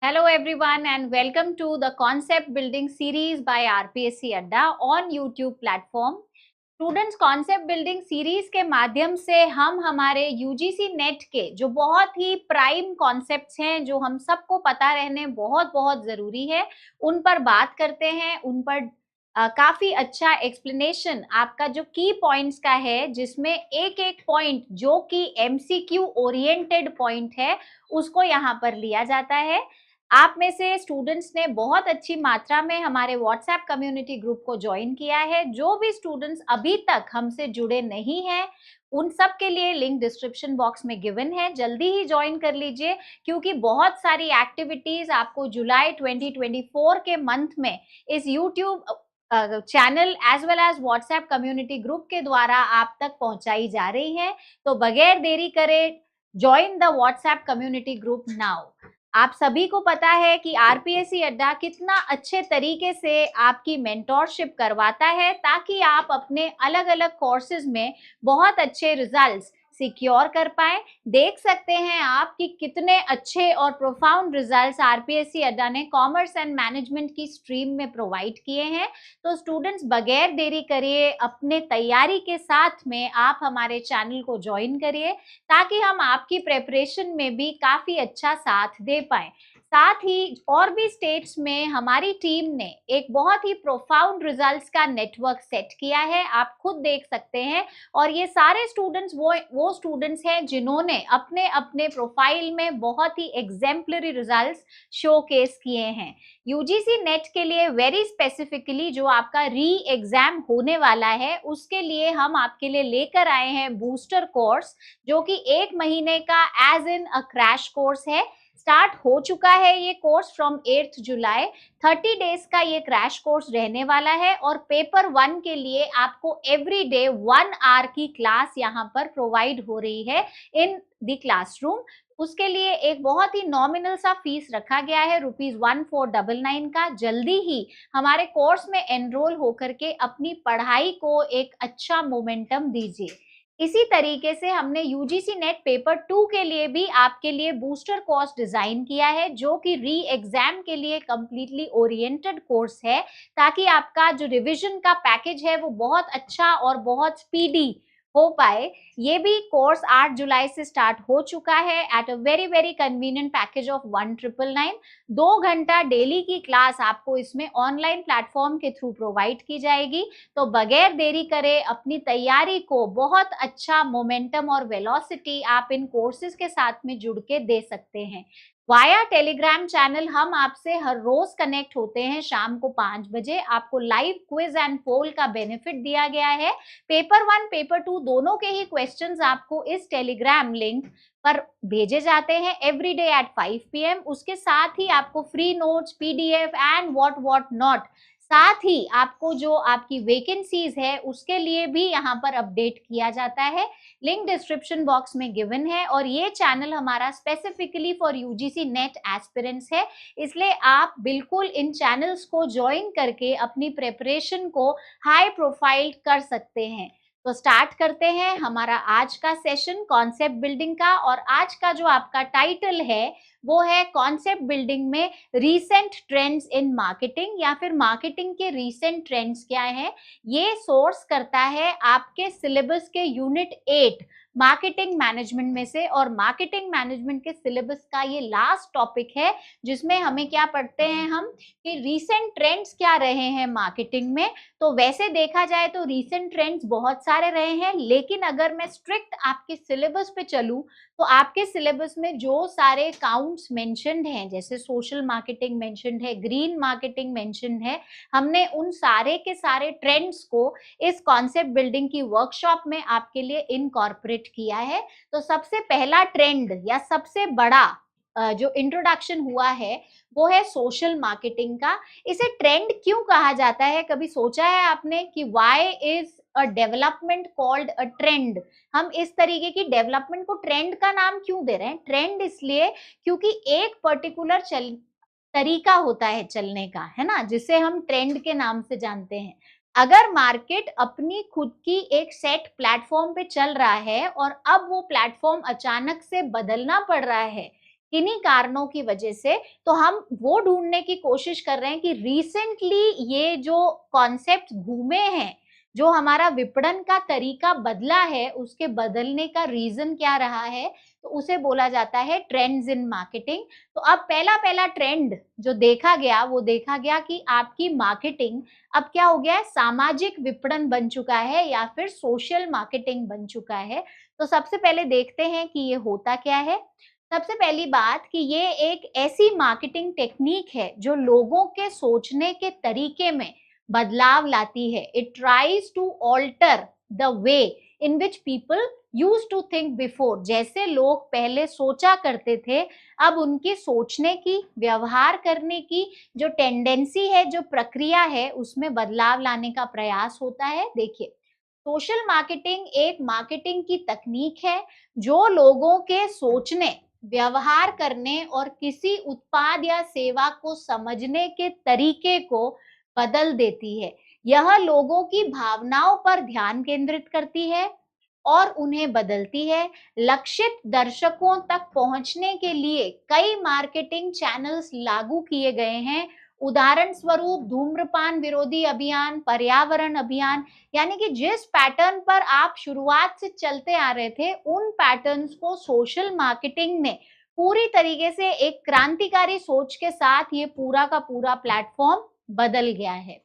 Hello everyone and welcome to the concept building series by RPSC Adda on YouTube platform. Students concept building series के माध्यम से हम हमारे UGC net के जो बहुत ही प्राइम कॉन्सेप्ट्स हैं जो हम सबको पता रहने बहुत बहुत जरूरी है उन पर बात करते हैं, उन पर काफी अच्छा एक्सप्लेनेशन आपका जो की पॉइंट्स का है जिसमें एक एक पॉइंट जो कि एमसीक्यू ओरिएंटेड पॉइंट है उसको यहाँ पर लिया जाता है। आप में से स्टूडेंट्स ने बहुत अच्छी मात्रा में हमारे व्हाट्सएप कम्युनिटी ग्रुप को ज्वाइन किया है। जो भी स्टूडेंट्स अभी तक हमसे जुड़े नहीं हैं उन सब के लिए लिंक डिस्क्रिप्शन बॉक्स में गिवन है, जल्दी ही ज्वाइन कर लीजिए क्योंकि बहुत सारी एक्टिविटीज आपको जुलाई 2024 के मंथ में इस YouTube channel as well as WhatsApp community group के द्वारा आप तक पहुंचाई जा रही है। तो बगैर देरी करे join the WhatsApp community group now. आप सभी को पता है कि आरपीएससी अड्डा कितना अच्छे तरीके से आपकी मेंटोरशिप करवाता है ताकि आप अपने अलग अलग कोर्सेज में बहुत अच्छे रिजल्ट्स सिक्योर कर पाए। देख सकते हैं आप कि कितने अच्छे और प्रोफाउंड रिजल्ट्स आरपीएससी अड्डा ने कॉमर्स एंड मैनेजमेंट की स्ट्रीम में प्रोवाइड किए हैं। तो स्टूडेंट्स बगैर देरी करिए, अपने तैयारी के साथ में आप हमारे चैनल को ज्वाइन करिए ताकि हम आपकी प्रेपरेशन में भी काफी अच्छा साथ दे पाए। साथ ही और भी स्टेट्स में हमारी टीम ने एक बहुत ही प्रोफाउंड रिजल्ट्स का नेटवर्क सेट किया है, आप खुद देख सकते हैं। और ये सारे स्टूडेंट्स वो स्टूडेंट्स हैं जिन्होंने अपने अपने प्रोफाइल में बहुत ही एग्जेम्पलरी रिजल्ट्स शोकेस किए हैं। यूजीसी नेट के लिए वेरी स्पेसिफिकली जो आपका री एग्जाम होने वाला है उसके लिए हम आपके लिए लेकर आए हैं बूस्टर कोर्स जो कि 1 महीने का as in a crash course है। स्टार्ट हो चुका है ये कोर्स फ्रॉम 8 जुलाई। 30 डेज का ये क्रैश कोर्स रहने वाला है और पेपर 1 के लिए आपको एवरी डे 1 आवर की क्लास यहाँ पर प्रोवाइड हो रही है इन द क्लासरूम। उसके लिए एक बहुत ही नॉमिनल सा फीस रखा गया है ₹1499 का। जल्दी ही हमारे कोर्स में एनरोल होकर के अपनी पढ़ाई को एक अच्छा मोमेंटम दीजिए। इसी तरीके से हमने यूजीसी नेट पेपर 2 के लिए भी आपके लिए बूस्टर कोर्स डिजाइन किया है जो कि री एग्जाम के लिए कंप्लीटली ओरिएंटेड कोर्स है ताकि आपका जो रिवीजन का पैकेज है वो बहुत अच्छा और बहुत स्पीडी हो पाए। ये भी कोर्स 8 जुलाई से स्टार्ट हो चुका है at a very convenient package of 1999। 2 घंटा डेली की क्लास आपको इसमें ऑनलाइन प्लेटफॉर्म के थ्रू प्रोवाइड की जाएगी। तो बगैर देरी करे अपनी तैयारी को बहुत अच्छा मोमेंटम और वेलोसिटी आप इन कोर्सेज के साथ में जुड़ के दे सकते हैं। वाया टेलीग्राम चैनल हम आपसे हर रोज कनेक्ट होते हैं शाम को 5 बजे। आपको लाइव क्विज एंड पोल का बेनिफिट दिया गया है। पेपर 1 पेपर 2 दोनों के ही क्वेश्चंस आपको इस टेलीग्राम लिंक पर भेजे जाते हैं एवरी डे एट 5 PM। उसके साथ ही आपको free notes, PDF and what not, साथ ही आपको जो आपकी वैकेंसीज है उसके लिए भी यहाँ पर अपडेट किया जाता है। लिंक डिस्क्रिप्शन बॉक्स में गिवन है और ये चैनल हमारा specifically for UGC net aspirants है, इसलिए आप बिल्कुल इन चैनल्स को ज्वाइन करके अपनी प्रेपरेशन को हाई प्रोफाइल कर सकते हैं। तो स्टार्ट करते हैं हमारा आज का सेशन कॉन्सेप्ट बिल्डिंग का। और आज का जो आपका टाइटल है वो है कॉन्सेप्ट बिल्डिंग में रीसेंट ट्रेंड्स इन मार्केटिंग या फिर मार्केटिंग के रीसेंट ट्रेंड्स क्या है। ये सोर्स करता है आपके सिलेबस के यूनिट 8 मार्केटिंग मैनेजमेंट में से। और मार्केटिंग मैनेजमेंट के सिलेबस का ये लास्ट टॉपिक है जिसमें हमें क्या पढ़ते हैं हम कि रीसेंट ट्रेंड्स क्या रहे हैं मार्केटिंग में। तो वैसे देखा जाए तो रीसेंट ट्रेंड्स बहुत सारे रहे हैं, लेकिन अगर मैं स्ट्रिक्ट आपके सिलेबस पे चलूं तो आपके सिलेबस में जो सारे काउंट्स मेंशन्ड हैं, जैसे सोशल मार्केटिंग मेंशन्ड है, ग्रीन मार्केटिंग मेंशन्ड है, हमने उन सारे के सारे ट्रेंड्स को इस कॉन्सेप्ट बिल्डिंग की वर्कशॉप में आपके लिए इनकॉर्पोरेट किया है। तो सबसे पहला ट्रेंड या सबसे बड़ा जो इंट्रोडक्शन हुआ है वो है सोशल मार्केटिंग का। इसे ट्रेंड क्यों कहा जाता है, कभी सोचा है आपने कि why is a development called a trend? हम इस तरीके की डेवलपमेंट को ट्रेंड का नाम क्यों दे रहे हैं? ट्रेंड इसलिए क्योंकि एक पर्टिकुलर तरीका होता है चलने का, है ना, जिसे हम ट्रेंड के नाम से जानते हैं। अगर मार्केट अपनी खुद की एक सेट प्लेटफॉर्म पे चल रहा है और अब वो प्लेटफॉर्म अचानक से बदलना पड़ रहा है किन्हीं कारणों की वजह से। तो हम वो ढूंढने की कोशिश कर रहे हैं कि रिसेंटली ये जो कॉन्सेप्ट घूमे हैं, जो हमारा विपणन का तरीका बदला है, उसके बदलने का रीजन क्या रहा है, तो उसे बोला जाता है ट्रेंड्स इन मार्केटिंग। तो अब पहला पहला ट्रेंड जो देखा गया, वो देखा गया कि आपकी मार्केटिंग अब क्या हो गया है, सामाजिक विपणन बन चुका है या फिर सोशल मार्केटिंग बन चुका है। तो सबसे पहले देखते हैं कि ये होता क्या है। सबसे पहली बात कि ये एक ऐसी मार्केटिंग टेक्निक है जो लोगों के सोचने के तरीके में बदलाव लाती है। It tries to alter the way in which people use to think before. जैसे लोग पहले सोचा करते थे, अब उनकी सोचने की, व्यवहार करने की जो टेंडेंसी है, जो प्रक्रिया है, उसमें बदलाव लाने का प्रयास होता है। देखिए, सोशल मार्केटिंग एक मार्केटिंग की तकनीक है जो लोगों के सोचने, व्यवहार करने और किसी उत्पाद या सेवा को समझने के तरीके को बदल देती है। यह लोगों की भावनाओं पर ध्यान केंद्रित करती है और उन्हें बदलती है। लक्षित दर्शकों तक पहुंचने के लिए कई मार्केटिंग चैनल्स लागू किए गए हैं। उदाहरण स्वरूप धूम्रपान विरोधी अभियान, पर्यावरण अभियान। यानी कि जिस पैटर्न पर आप शुरुआत से चलते आ रहे थे, उन पैटर्न्स को सोशल मार्केटिंग ने पूरी तरीके से एक क्रांतिकारी सोच के साथ ये पूरा का पूरा प्लेटफॉर्म बदल गया है।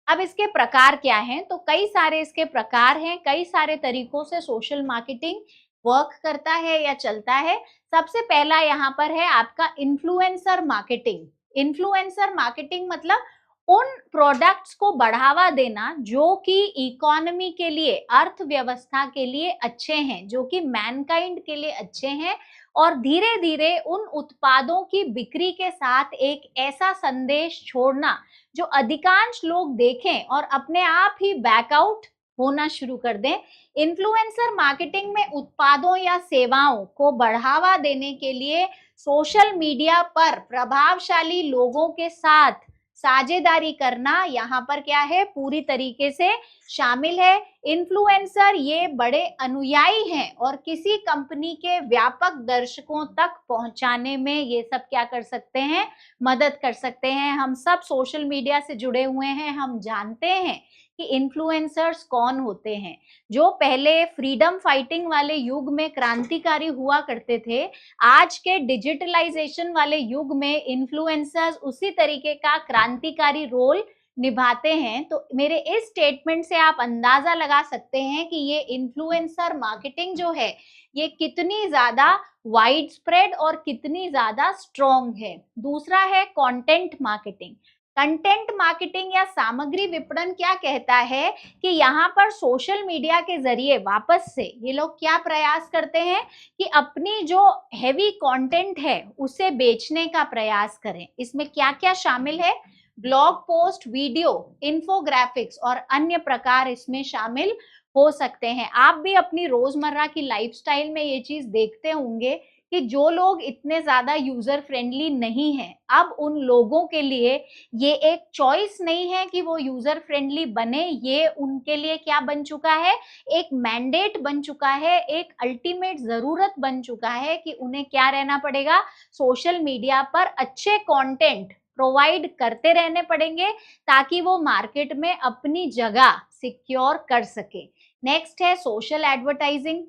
अब इसके प्रकार क्या हैं? तो कई सारे इसके प्रकार हैं, कई सारे तरीकों से सोशल मार्केटिंग वर्क करता है या चलता है। सबसे पहला यहाँ पर है आपका इन्फ्लुएंसर मार्केटिंग। इन्फ्लुएंसर मार्केटिंग मतलब उन प्रोडक्ट्स को बढ़ावा देना जो कि इकोनॉमी के लिए, अर्थव्यवस्था के लिए अच्छे हैं, जो कि मैनकाइंड के लिए अच्छे हैं, और धीरे धीरे उन उत्पादों की बिक्री के साथ एक ऐसा संदेश छोड़ना जो अधिकांश लोग देखें और अपने आप ही बैकआउट होना शुरू कर दें। इन्फ्लुएंसर मार्केटिंग में उत्पादों या सेवाओं को बढ़ावा देने के लिए सोशल मीडिया पर प्रभावशाली लोगों के साथ साझेदारी करना यहाँ पर क्या है, पूरी तरीके से शामिल है। इन्फ्लुएंसर ये बड़े अनुयायी हैं और किसी कंपनी के व्यापक दर्शकों तक पहुंचाने में ये सब क्या कर सकते हैं, मदद कर सकते हैं। हम सब सोशल मीडिया से जुड़े हुए हैं, हम जानते हैं कि इन्फ्लुएंसर्स कौन होते हैं। जो पहले फ्रीडम फाइटिंग वाले युग में क्रांतिकारी हुआ करते थे, आज के डिजिटलाइजेशन वाले युग में इन्फ्लुएंसर्स उसी तरीके का क्रांतिकारी रोल निभाते हैं। तो मेरे इस स्टेटमेंट से आप अंदाजा लगा सकते हैं कि ये इन्फ्लुएंसर मार्केटिंग जो है, ये कितनी ज्यादा वाइड स्प्रेड और कितनी ज्यादा स्ट्रॉन्ग है। दूसरा है कंटेंट मार्केटिंग। कंटेंट मार्केटिंग या सामग्री विपणन क्या कहता है कि यहाँ पर सोशल मीडिया के जरिए वापस से ये लोग क्या प्रयास करते हैं कि अपनी जो हैवी कंटेंट है उसे बेचने का प्रयास करें। इसमें क्या क्या शामिल है? ब्लॉग पोस्ट, वीडियो, इन्फोग्राफिक्स और अन्य प्रकार इसमें शामिल हो सकते हैं। आप भी अपनी रोजमर्रा की लाइफस्टाइल में ये चीज देखते होंगे कि जो लोग इतने ज्यादा यूजर फ्रेंडली नहीं हैं, अब उन लोगों के लिए ये एक चॉइस नहीं है कि वो यूजर फ्रेंडली बने, ये उनके लिए क्या बन चुका है, एक मैंडेट बन चुका है, एक अल्टीमेट जरूरत बन चुका है कि उन्हें क्या रहना पड़ेगा, सोशल मीडिया पर अच्छे कंटेंट प्रोवाइड करते रहने पड़ेंगे ताकि वो मार्केट में अपनी जगह सिक्योर कर सके। नेक्स्ट है सोशल एडवर्टाइजिंग,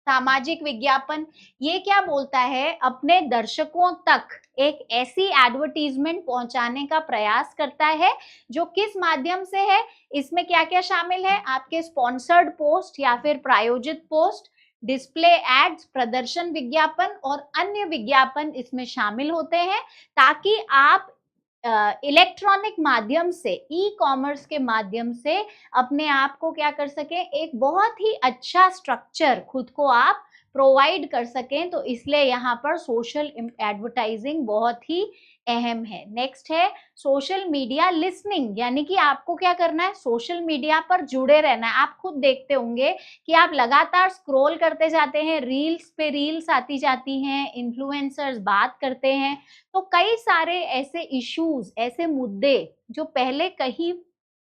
सामाजिक विज्ञापन। ये क्या बोलता है, अपने दर्शकों तक एक ऐसी एडवर्टीजमेंट पहुंचाने का प्रयास करता है जो किस माध्यम से है। इसमें क्या क्या शामिल है? आपके स्पॉन्सर्ड पोस्ट या फिर प्रायोजित पोस्ट, डिस्प्ले एड्स, प्रदर्शन विज्ञापन और अन्य विज्ञापन इसमें शामिल होते हैं, ताकि आप इलेक्ट्रॉनिक माध्यम से, ई कॉमर्स के माध्यम से अपने आप को क्या कर सकें, एक बहुत ही अच्छा स्ट्रक्चर खुद को आप प्रोवाइड कर सकें। तो इसलिए यहाँ पर सोशल एडवर्टाइजिंग बहुत ही अहम है। नेक्स्ट है सोशल मीडिया लिसनिंग, यानी कि आपको क्या करना है, सोशल मीडिया पर जुड़े रहना है। आप खुद देखते होंगे कि आप लगातार स्क्रॉल करते जाते हैं, रील्स पे रील्स आती जाती हैं, इन्फ्लुएंसर्स बात करते हैं। तो कई सारे ऐसे इश्यूज, ऐसे मुद्दे जो पहले कहीं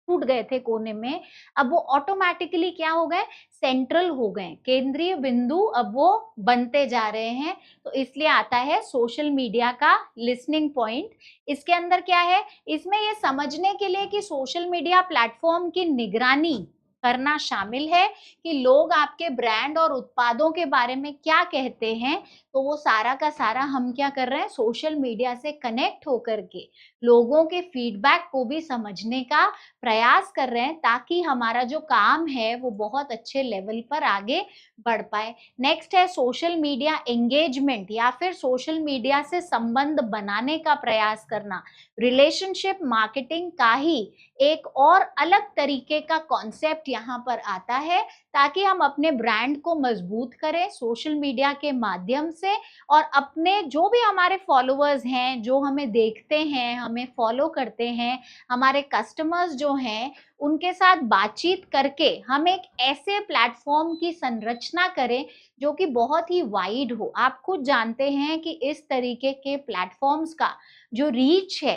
छूट गए थे कोने में, अब वो ऑटोमेटिकली क्या हो गए, सेंट्रल हो गए, केंद्रीय बिंदु अब वो बनते जा रहे हैं। तो इसलिए आता है सोशल मीडिया का लिसनिंग पॉइंट। इसके अंदर क्या है, इसमें ये समझने के लिए कि सोशल मीडिया प्लेटफॉर्म की निगरानी करना शामिल है कि लोग आपके ब्रांड और उत्पादों के बारे में क्या कहते हैं। तो वो सारा का सारा हम क्या कर रहे हैं, सोशल मीडिया से कनेक्ट होकर के लोगों के फीडबैक को भी समझने का प्रयास कर रहे हैं, ताकि हमारा जो काम है वो बहुत अच्छे लेवल पर आगे बढ़ पाए। नेक्स्ट है सोशल मीडिया एंगेजमेंट, या फिर सोशल मीडिया से संबंध बनाने का प्रयास करना। रिलेशनशिप मार्केटिंग का ही एक और अलग तरीके का कॉन्सेप्ट यहाँ पर आता है, ताकि हम अपने ब्रांड को मजबूत करें सोशल मीडिया के माध्यम से, और अपने जो भी हमारे फॉलोअर्स हैं, जो हमें देखते हैं, हमें फॉलो करते हैं, हमारे कस्टमर्स जो हैं, उनके साथ बातचीत करके हम एक ऐसे प्लेटफॉर्म की संरचना करें जो कि बहुत ही वाइड हो। आप खुद जानते हैं कि इस तरीके के प्लेटफॉर्म्स का जो रीच है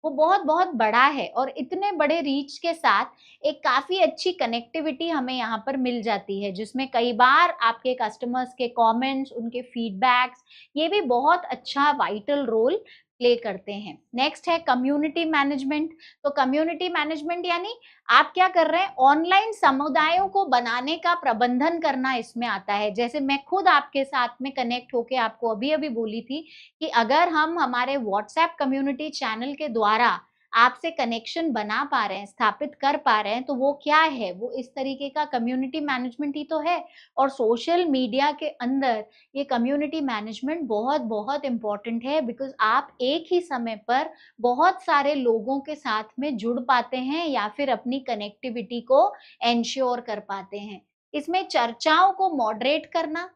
वो बहुत बहुत बड़ा है, और इतने बड़े रीच के साथ एक काफी अच्छी कनेक्टिविटी हमें यहाँ पर मिल जाती है, जिसमें कई बार आपके कस्टमर्स के कमेंट्स, उनके फीडबैक्स, ये भी बहुत अच्छा वाइटल रोल प्ले करते हैं। नेक्स्ट है कम्युनिटी मैनेजमेंट। तो कम्युनिटी मैनेजमेंट यानी आप क्या कर रहे हैं, ऑनलाइन समुदायों को बनाने का प्रबंधन करना इसमें आता है। जैसे मैं खुद आपके साथ में कनेक्ट होके आपको अभी अभी बोली थी कि अगर हम हमारे व्हाट्सएप कम्युनिटी चैनल के द्वारा आपसे कनेक्शन बना पा रहे हैं, स्थापित कर पा रहे हैं, तो वो क्या है, वो इस तरीके का कम्युनिटी मैनेजमेंट ही तो है। और सोशल मीडिया के अंदर ये कम्युनिटी मैनेजमेंट बहुत बहुत इंपॉर्टेंट है, बिकॉज आप एक ही समय पर बहुत सारे लोगों के साथ में जुड़ पाते हैं या फिर अपनी कनेक्टिविटी को एंश्योर कर पाते हैं। इसमें चर्चाओं को मॉडरेट करना,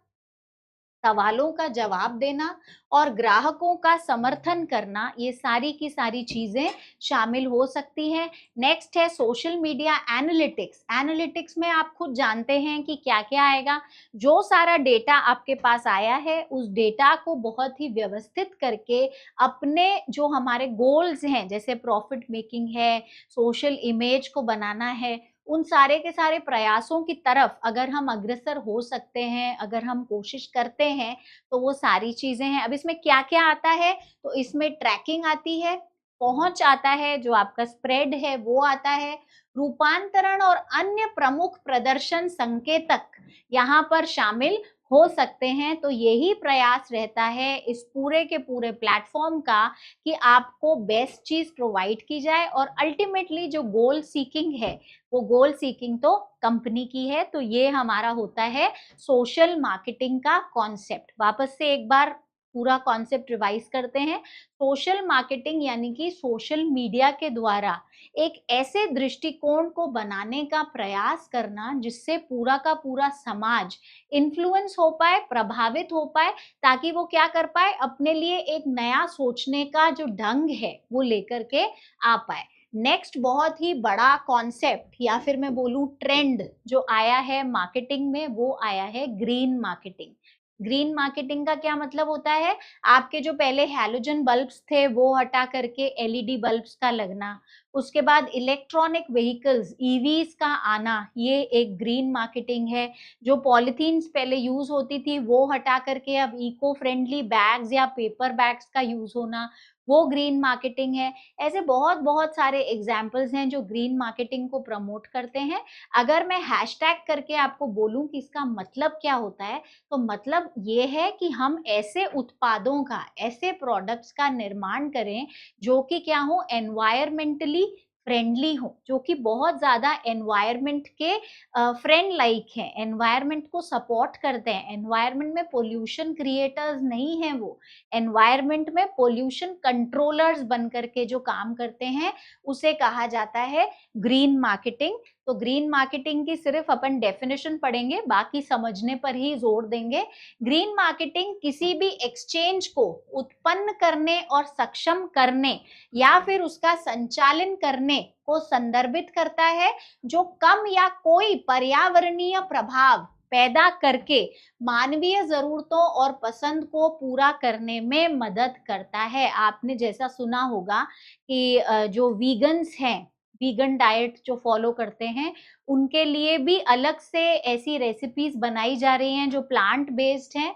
सवालों का जवाब देना और ग्राहकों का समर्थन करना, ये सारी की सारी चीजें शामिल हो सकती हैं। नेक्स्ट है सोशल मीडिया एनालिटिक्स। एनालिटिक्स में आप खुद जानते हैं कि क्या क्या आएगा। जो सारा डेटा आपके पास आया है, उस डेटा को बहुत ही व्यवस्थित करके अपने जो हमारे गोल्स हैं, जैसे प्रॉफिट मेकिंग है, सोशल इमेज को बनाना है, उन सारे के सारे प्रयासों की तरफ अगर हम अग्रसर हो सकते हैं, अगर हम कोशिश करते हैं, तो वो सारी चीजें हैं। अब इसमें क्या क्या आता है, तो इसमें ट्रैकिंग आती है, पहुंच आता है, जो आपका स्प्रेड है वो आता है, रूपांतरण और अन्य प्रमुख प्रदर्शन संकेतक यहाँ पर शामिल हो सकते हैं। तो यही प्रयास रहता है इस पूरे के पूरे प्लेटफॉर्म का कि आपको बेस्ट चीज प्रोवाइड की जाए, और अल्टीमेटली जो गोल सीकिंग है, वो गोल सीकिंग तो कंपनी की है। तो ये हमारा होता है सोशल मार्केटिंग का कॉन्सेप्ट। वापस से एक बार पूरा कॉन्सेप्ट रिवाइज करते हैं। सोशल मार्केटिंग यानी कि सोशल मीडिया के द्वारा एक ऐसे दृष्टिकोण को बनाने का प्रयास करना जिससे पूरा का पूरा समाज इन्फ्लुएंस हो पाए, प्रभावित हो पाए, ताकि वो क्या कर पाए, अपने लिए एक नया सोचने का जो ढंग है वो लेकर के आ पाए। नेक्स्ट बहुत ही बड़ा कॉन्सेप्ट या फिर मैं बोलूं ट्रेंड जो आया है मार्केटिंग में, वो आया है ग्रीन मार्केटिंग। ग्रीन मार्केटिंग का क्या मतलब होता है, आपके जो पहले हैलोजन बल्ब्स थे वो हटा करके एलईडी बल्ब्स का लगना, उसके बाद इलेक्ट्रॉनिक व्हीकल्स ईवीज का आना, ये एक ग्रीन मार्केटिंग है। जो पॉलिथीन्स पहले यूज होती थी वो हटा करके अब इको फ्रेंडली बैग्स या पेपर बैग्स का यूज होना, वो ग्रीन मार्केटिंग है। ऐसे बहुत बहुत सारे एग्जाम्पल्स हैं जो ग्रीन मार्केटिंग को प्रमोट करते हैं। अगर मैं हैशटैग करके आपको बोलूं कि इसका मतलब क्या होता है, तो मतलब ये है कि हम ऐसे उत्पादों का, ऐसे प्रोडक्ट्स का निर्माण करें जो कि क्या हो, एनवायरमेंटली फ्रेंडली हो, जो कि बहुत ज्यादा एनवायरमेंट के फ्रेंड लाइक है, एनवायरमेंट को सपोर्ट करते हैं, एनवायरमेंट में पोल्यूशन क्रिएटर्स नहीं है, वो एनवायरमेंट में पोल्यूशन कंट्रोलर्स बन करके जो काम करते हैं, उसे कहा जाता है ग्रीन मार्केटिंग। तो ग्रीन मार्केटिंग की सिर्फ अपन डेफिनेशन पढ़ेंगे, बाकी समझने पर ही जोर देंगे। ग्रीन मार्केटिंग किसी भी एक्सचेंज को उत्पन्न करने और सक्षम करने या फिर उसका संचालन करने को संदर्भित करता है, जो कम या कोई पर्यावरणीय प्रभाव पैदा करके मानवीय जरूरतों और पसंद को पूरा करने में मदद करता है। आपने जैसा सुना होगा कि जो वीगन्स हैं, वीगन डाइट जो फॉलो करते हैं, उनके लिए भी अलग से ऐसी रेसिपीज बनाई जा रही हैं जो प्लांट बेस्ड हैं,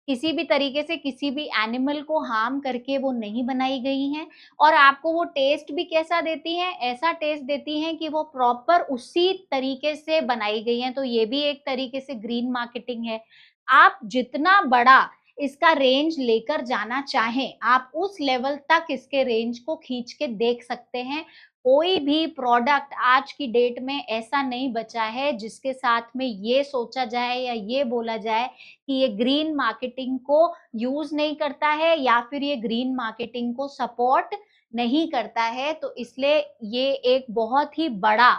किसी भी तरीके से किसी भी एनिमल को हार्म करके वो नहीं बनाई गई हैं, और आपको वो टेस्ट भी कैसा देती हैं, ऐसा टेस्ट देती हैं कि वो प्रॉपर उसी तरीके से बनाई गई हैं। तो ये भी एक तरीके से ग्रीन मार्केटिंग है। आप जितना बड़ा इसका रेंज लेकर जाना चाहें, आप उस लेवल तक इसके रेंज को खींच के देख सकते हैं। कोई भी प्रोडक्ट आज की डेट में ऐसा नहीं बचा है जिसके साथ में ये सोचा जाए या ये बोला जाए कि ये ग्रीन मार्केटिंग को यूज नहीं करता है या फिर ये ग्रीन मार्केटिंग को सपोर्ट नहीं करता है। तो इसलिए ये एक बहुत ही बड़ा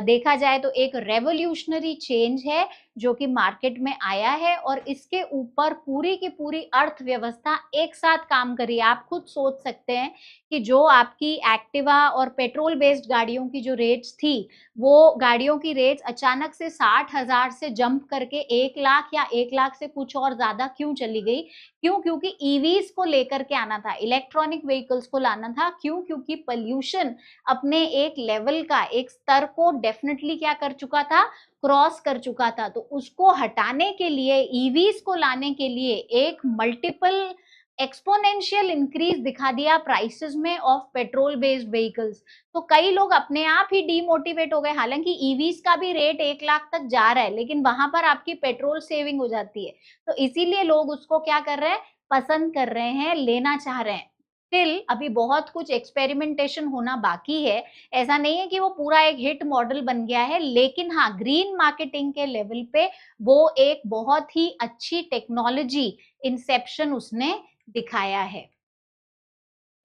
देखा जाए तो एक रेवोल्यूशनरी चेंज है जो कि मार्केट में आया है, और इसके ऊपर पूरी की पूरी अर्थव्यवस्था एक साथ काम कर रही है। आप खुद सोच सकते हैं कि जो आपकी एक्टिवा और पेट्रोल बेस्ड गाड़ियों की जो रेट्स थी, वो गाड़ियों की रेट्स अचानक से 60,000 से जंप करके 1 लाख या 1 लाख से कुछ और ज्यादा क्यों चली गई? क्यों? क्योंकि ईवीज को लेकर के आना था, इलेक्ट्रॉनिक व्हीकल्स को लाना था। क्यों? क्योंकि पॉल्यूशन अपने एक लेवल का, एक स्तर को डेफिनेटली क्या कर चुका था, क्रॉस कर चुका था। तो उसको हटाने के लिए, ईवीज को लाने के लिए एक मल्टीपल एक्सपोनेंशियल इंक्रीज दिखा दिया प्राइसेस में ऑफ पेट्रोल बेस्ड व्हीकल्स। तो कई लोग अपने आप ही डीमोटिवेट हो गए। हालांकि ईवीज का भी रेट 1 लाख तक जा रहा है, लेकिन वहां पर आपकी पेट्रोल सेविंग हो जाती है। तो इसीलिए लोग उसको क्या कर रहे हैं, पसंद कर रहे हैं, लेना चाह रहे हैं। स्टिल अभी बहुत कुछ एक्सपेरिमेंटेशन होना बाकी है। ऐसा नहीं है कि वो पूरा एक हिट मॉडल बन गया है, लेकिन हाँ, ग्रीन मार्केटिंग के लेवल पे वो एक बहुत ही अच्छी टेक्नोलॉजी इंसेप्शन उसने दिखाया है।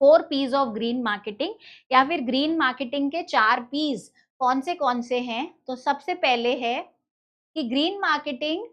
4 पीज ऑफ ग्रीन मार्केटिंग, या फिर ग्रीन मार्केटिंग के 4 पीज कौन से हैं? तो सबसे पहले है कि ग्रीन मार्केटिंग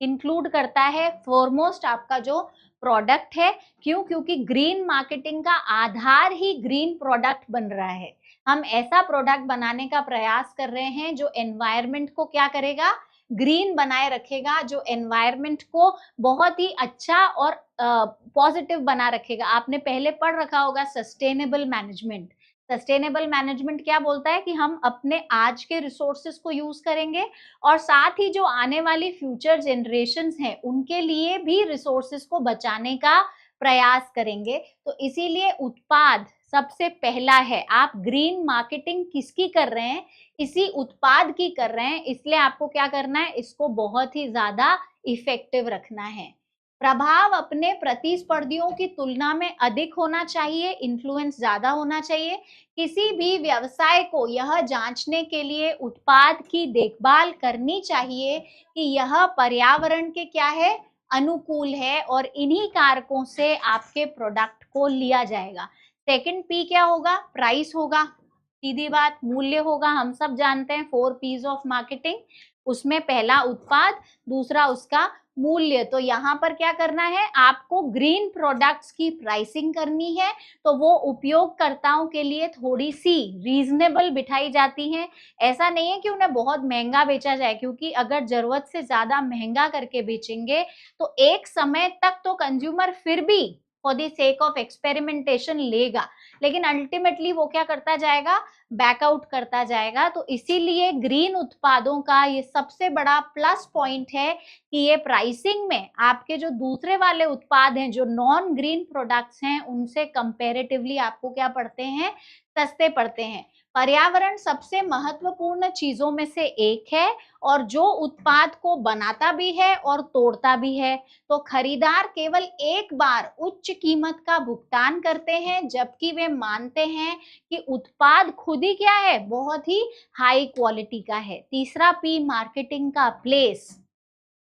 इंक्लूड करता है फॉरमोस्ट आपका जो प्रोडक्ट है। क्यों? क्योंकि ग्रीन मार्केटिंग का आधार ही ग्रीन प्रोडक्ट बन रहा है। हम ऐसा प्रोडक्ट बनाने का प्रयास कर रहे हैं जो एनवायरनमेंट को क्या करेगा, ग्रीन बनाए रखेगा, जो एनवायरनमेंट को बहुत ही अच्छा और पॉजिटिव बना रखेगा। आपने पहले पढ़ रखा होगा सस्टेनेबल मैनेजमेंट। सस्टेनेबल मैनेजमेंट क्या बोलता है कि हम अपने आज के रिसोर्सेस को यूज करेंगे, और साथ ही जो आने वाली फ्यूचर जनरेशन्स हैं उनके लिए भी रिसोर्सेस को बचाने का प्रयास करेंगे। तो इसीलिए उत्पाद सबसे पहला है। आप ग्रीन मार्केटिंग किसकी कर रहे हैं? इसी उत्पाद की कर रहे हैं। इसलिए आपको क्या करना है, इसको बहुत ही ज्यादा इफेक्टिव रखना है। प्रभाव अपने प्रतिस्पर्धियों की तुलना में अधिक होना चाहिए, इन्फ्लुएंस ज्यादा होना चाहिए। किसी भी व्यवसाय को यह जांचने के लिए उत्पाद की देखभाल करनी चाहिए कि यह पर्यावरण के क्या है, अनुकूल है, और इन्हीं कारकों से आपके प्रोडक्ट को लिया जाएगा। सेकंड पी क्या होगा? प्राइस होगा। सीधी बात, मूल्य होगा। हम सब जानते हैं 4 पीज ऑफ मार्केटिंग, उसमें पहला उत्पाद, दूसरा उसका मूल्य। तो यहाँ पर क्या करना है, आपको ग्रीन प्रोडक्ट्स की प्राइसिंग करनी है। तो वो उपयोगकर्ताओं के लिए थोड़ी सी रीजनेबल बिठाई जाती हैं। ऐसा नहीं है कि उन्हें बहुत महंगा बेचा जाए, क्योंकि अगर जरूरत से ज्यादा महंगा करके बेचेंगे तो एक समय तक तो कंज्यूमर फिर भी for the sake of experimentation लेगा, लेकिन अल्टीमेटली वो क्या करता जाएगा, बैकआउट करता जाएगा। तो इसीलिए ग्रीन उत्पादों का ये सबसे बड़ा प्लस पॉइंट है कि ये प्राइसिंग में आपके जो दूसरे वाले उत्पाद हैं, जो नॉन ग्रीन प्रोडक्ट्स हैं, उनसे कंपैरेटिवली आपको क्या पड़ते हैं, सस्ते पड़ते हैं। पर्यावरण सबसे महत्वपूर्ण चीजों में से एक है, और जो उत्पाद को बनाता भी है और तोड़ता भी है। तो खरीदार केवल एक बार उच्च कीमत का भुगतान करते हैं, जबकि वे मानते हैं कि उत्पाद खुद ही क्या है, बहुत ही हाई क्वालिटी का है। तीसरा पी मार्केटिंग का प्लेस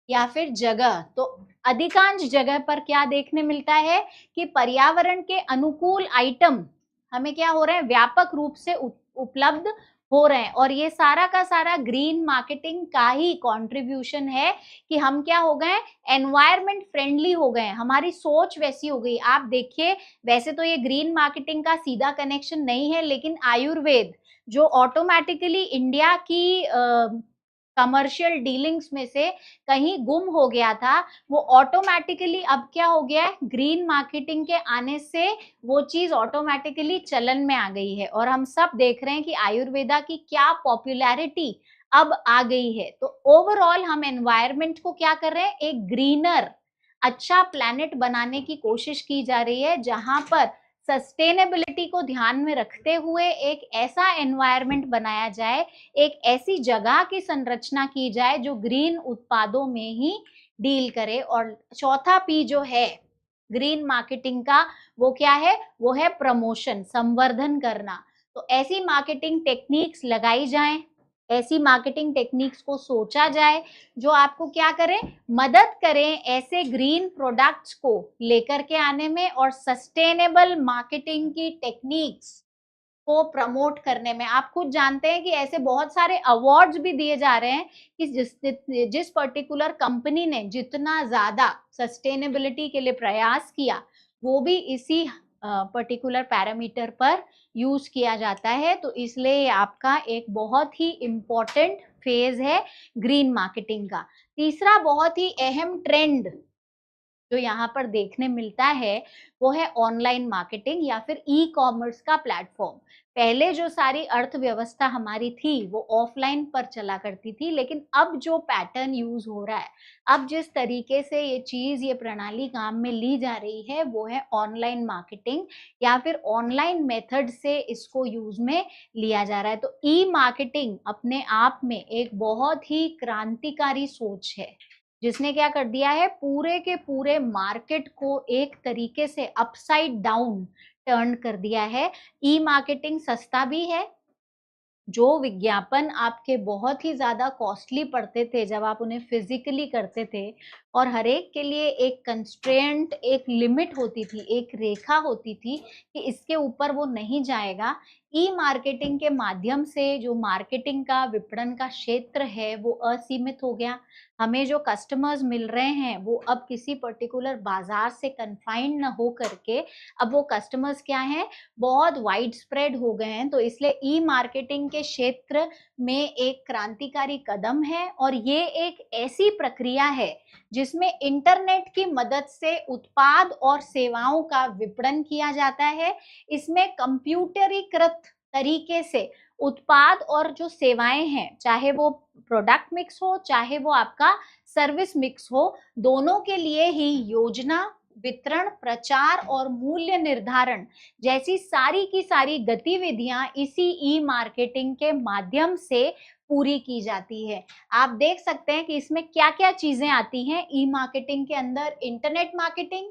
या फिर जगह। तो अधिकांश जगह पर क्या देखने मिलता है कि पर्यावरण के अनुकूल आइटम हमें क्या हो रहे हैं, व्यापक रूप से उपलब्ध हो रहे हैं। और ये सारा का सारा ग्रीन मार्केटिंग का ही कंट्रीब्यूशन है कि हम क्या हो गए, एनवायरमेंट फ्रेंडली हो गए, हमारी सोच वैसी हो गई। आप देखिए, वैसे तो ये ग्रीन मार्केटिंग का सीधा कनेक्शन नहीं है, लेकिन आयुर्वेद जो ऑटोमेटिकली इंडिया की कमर्शियल डीलिंग्स में से कहीं गुम हो गया था, वो ऑटोमेटिकली अब क्या हो गया है, ग्रीन मार्केटिंग के आने से वो चीज ऑटोमेटिकली चलन में आ गई है। और हम सब देख रहे हैं कि आयुर्वेदा की क्या पॉपुलैरिटी अब आ गई है। तो ओवरऑल हम एनवायरनमेंट को क्या कर रहे हैं, एक ग्रीनर अच्छा प्लैनेट बनाने की कोशिश की जा रही है, जहां पर सस्टेनेबिलिटी को ध्यान में रखते हुए एक ऐसा एनवायरनमेंट बनाया जाए, एक ऐसी जगह की संरचना की जाए जो ग्रीन उत्पादों में ही डील करे। और चौथा पी जो है ग्रीन मार्केटिंग का, वो क्या है, वो है प्रमोशन, संवर्धन करना। तो ऐसी मार्केटिंग टेक्निक्स लगाई जाएं, ऐसी मार्केटिंग टेक्निक्स को सोचा जाए जो आपको क्या करें, मदद करें ऐसे ग्रीन प्रोडक्ट्स को लेकर के आने में और सस्टेनेबल मार्केटिंग की टेक्निक्स को प्रमोट करने में। आप खुद जानते हैं कि ऐसे बहुत सारे अवार्ड्स भी दिए जा रहे हैं कि जिस पर्टिकुलर कंपनी ने जितना ज्यादा सस्टेनेबिलिटी के लिए प्रयास किया, वो भी इसी पर्टिकुलर पैरामीटर पर यूज किया जाता है। तो इसलिए आपका एक बहुत ही इम्पोर्टेंट फेज है ग्रीन मार्केटिंग का। तीसरा बहुत ही अहम ट्रेंड जो यहाँ पर देखने मिलता है वो है ऑनलाइन मार्केटिंग या फिर ई कॉमर्स का प्लेटफॉर्म। पहले जो सारी अर्थव्यवस्था हमारी थी वो ऑफलाइन पर चला करती थी, लेकिन अब जो पैटर्न यूज हो रहा है, अब जिस तरीके से ये चीज, ये प्रणाली काम में ली जा रही है, वो है ऑनलाइन मार्केटिंग या फिर ऑनलाइन मेथड से इसको यूज में लिया जा रहा है। तो ई मार्केटिंग अपने आप में एक बहुत ही क्रांतिकारी सोच है, जिसने क्या कर दिया है, पूरे के पूरे मार्केट को एक तरीके से अपसाइड डाउन टर्न कर दिया है। ई मार्केटिंग सस्ता भी है। जो विज्ञापन आपके बहुत ही ज्यादा कॉस्टली पड़ते थे जब आप उन्हें फिजिकली करते थे, और हर एक के लिए एक कंस्ट्रेंट, एक लिमिट होती थी, एक रेखा होती थी कि इसके ऊपर वो नहीं जाएगा, ई मार्केटिंग के माध्यम से जो मार्केटिंग का, विपणन का क्षेत्र है वो असीमित हो गया। हमें जो कस्टमर्स मिल रहे हैं वो अब किसी पर्टिकुलर बाजार से कन्फाइंड न हो करके अब वो कस्टमर्स क्या हैं, बहुत वाइड स्प्रेड हो गए हैं। तो इसलिए ई मार्केटिंग के क्षेत्र में एक क्रांतिकारी कदम है, और ये एक ऐसी प्रक्रिया है जिसमें इंटरनेट की मदद से उत्पाद और सेवाओं का विपणन किया जाता है। इसमें कंप्यूटरीकृत तरीके से उत्पाद और जो सेवाएं हैं, चाहे वो प्रोडक्ट मिक्स हो, चाहे वो आपका सर्विस मिक्स हो, दोनों के लिए ही योजना, वितरण, प्रचार और मूल्य निर्धारण जैसी सारी की सारी गतिविधियां इसी ई मार्केटिंग के माध्यम से पूरी की जाती है। आप देख सकते हैं कि इसमें क्या क्या चीजें आती हैं ई मार्केटिंग के अंदर। Internet marketing,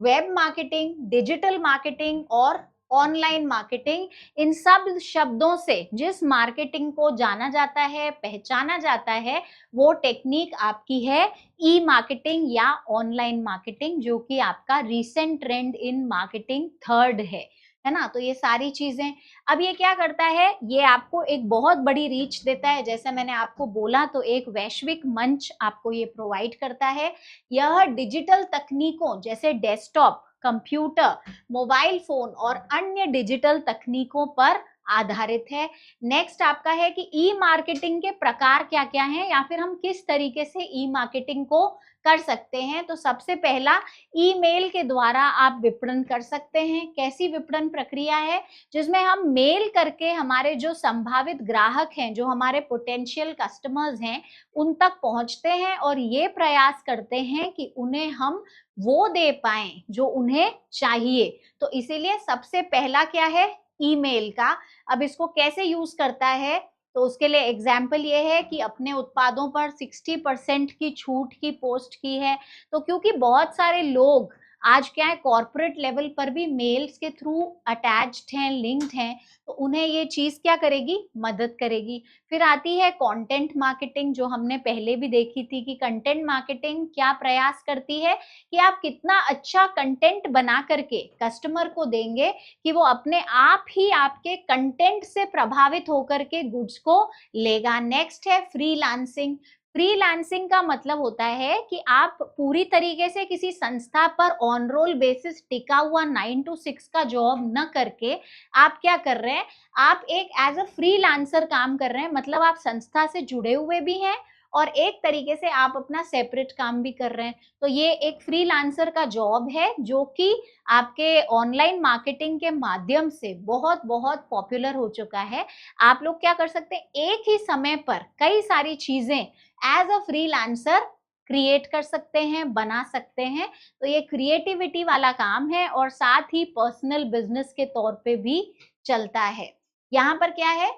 web marketing, digital marketing और ऑनलाइन मार्केटिंग। इन सब शब्दों से जिस मार्केटिंग को जाना जाता है, पहचाना जाता है, वो टेक्निक आपकी है ई मार्केटिंग या ऑनलाइन मार्केटिंग, जो कि आपका recent trend in marketing third है ना। तो ये सारी चीजें, अब ये क्या करता है, ये आपको एक बहुत बड़ी रीच देता है। जैसे मैंने आपको बोला, तो एक वैश्विक मंच आपको ये प्रोवाइड करता है। यह डिजिटल तकनीकों जैसे डेस्कटॉप, कंप्यूटर, मोबाइल फोन और अन्य डिजिटल तकनीकों पर आधारित है। नेक्स्ट आपका है कि ई मार्केटिंग के प्रकार क्या क्या हैं, या फिर हम किस तरीके से ई मार्केटिंग को कर सकते हैं। तो सबसे पहला, ईमेल के द्वारा आप विपणन कर सकते हैं। कैसी विपणन प्रक्रिया है, जिसमें हम मेल करके हमारे जो संभावित ग्राहक हैं, जो हमारे पोटेंशियल कस्टमर्स हैं, उन तक पहुंचते हैं और ये प्रयास करते हैं कि उन्हें हम वो दे पाएं जो उन्हें चाहिए। तो इसीलिए सबसे पहला क्या है, ईमेल का। अब इसको कैसे यूज करता है, तो उसके लिए एग्जाम्पल ये है कि अपने उत्पादों पर 60% की छूट की पोस्ट की है। तो क्योंकि बहुत सारे लोग आज क्या है, कॉर्पोरेट लेवल पर भी मेल्स के थ्रू अटैच्ड हैं, लिंक्ड हैं, तो उन्हें ये चीज क्या करेगी, मदद करेगी। फिर आती है कंटेंट मार्केटिंग, जो हमने पहले भी देखी थी कि कंटेंट मार्केटिंग क्या प्रयास करती है कि आप कितना अच्छा कंटेंट बना करके कस्टमर को देंगे कि वो अपने आप ही आपके कंटेंट से प्रभावित होकर के गुड्स को लेगा। नेक्स्ट है फ्रीलांसिंग। फ्रीलांसिंग का मतलब होता है कि आप पूरी तरीके से किसी संस्था पर ऑन रोल बेसिस टिका हुआ 9 to 6 का जॉब न करके आप क्या कर रहे हैं, आप एक एज अ फ्रीलांसर काम कर रहे हैं। मतलब आप संस्था से जुड़े हुए भी हैं और एक तरीके से आप अपना सेपरेट काम भी कर रहे हैं। तो ये एक फ्रीलांसर का जॉब है जो कि आपके ऑनलाइन मार्केटिंग के माध्यम से बहुत बहुत पॉपुलर हो चुका है। आप लोग क्या कर सकते हैं, एक ही समय पर कई सारी चीजें एज अ फ्रीलांसर क्रिएट कर सकते हैं, बना सकते हैं। तो ये क्रिएटिविटी वाला काम है और साथ ही पर्सनल बिजनेस के तौर पे भी चलता है। यहाँ पर क्या है,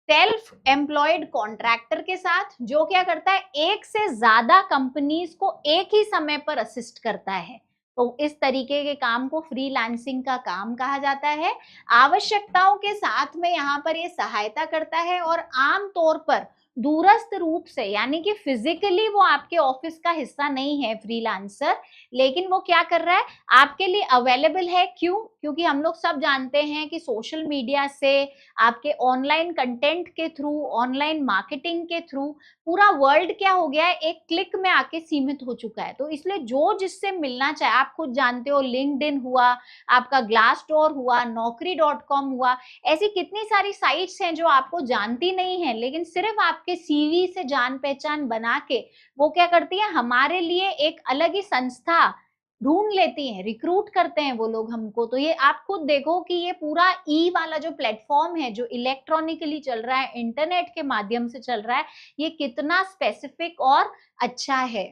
सेल्फ एम्प्लॉयड कॉन्ट्रैक्टर के साथ जो क्या करता है, एक से ज्यादा कंपनीज को एक ही समय पर असिस्ट करता है। तो इस तरीके के काम को फ्रीलांसिंग का काम कहा जाता है। आवश्यकताओं के साथ में यहाँ पर ये सहायता करता है और आम तौर पर दूरस्थ रूप से, यानी कि फिजिकली वो आपके ऑफिस का हिस्सा नहीं है फ्रीलांसर, लेकिन वो क्या कर रहा है, आपके लिए अवेलेबल है। क्यों? क्योंकि हम लोग सब जानते हैं कि सोशल मीडिया से, आपके ऑनलाइन कंटेंट के थ्रू, ऑनलाइन मार्केटिंग के थ्रू पूरा वर्ल्ड क्या हो गया है, एक क्लिक में आके सीमित हो चुका है। तो इसलिए जो जिससे मिलना चाहे, आप खुद जानते हो, लिंक्डइन हुआ, आपका ग्लासडोर हुआ, naukri.com हुआ, ऐसी कितनी सारी साइट्स हैं जो आपको जानती नहीं है, लेकिन सिर्फ आपके सीवी से जान पहचान बना के वो क्या करती है, हमारे लिए एक अलग ही संस्था ढूंढ लेती हैं, रिक्रूट करते हैं वो लोग हमको। तो ये आप खुद देखो कि ये पूरा ई वाला जो प्लेटफॉर्म है, जो इलेक्ट्रॉनिकली चल रहा है, इंटरनेट के माध्यम से चल रहा है, ये कितना स्पेसिफिक और अच्छा है।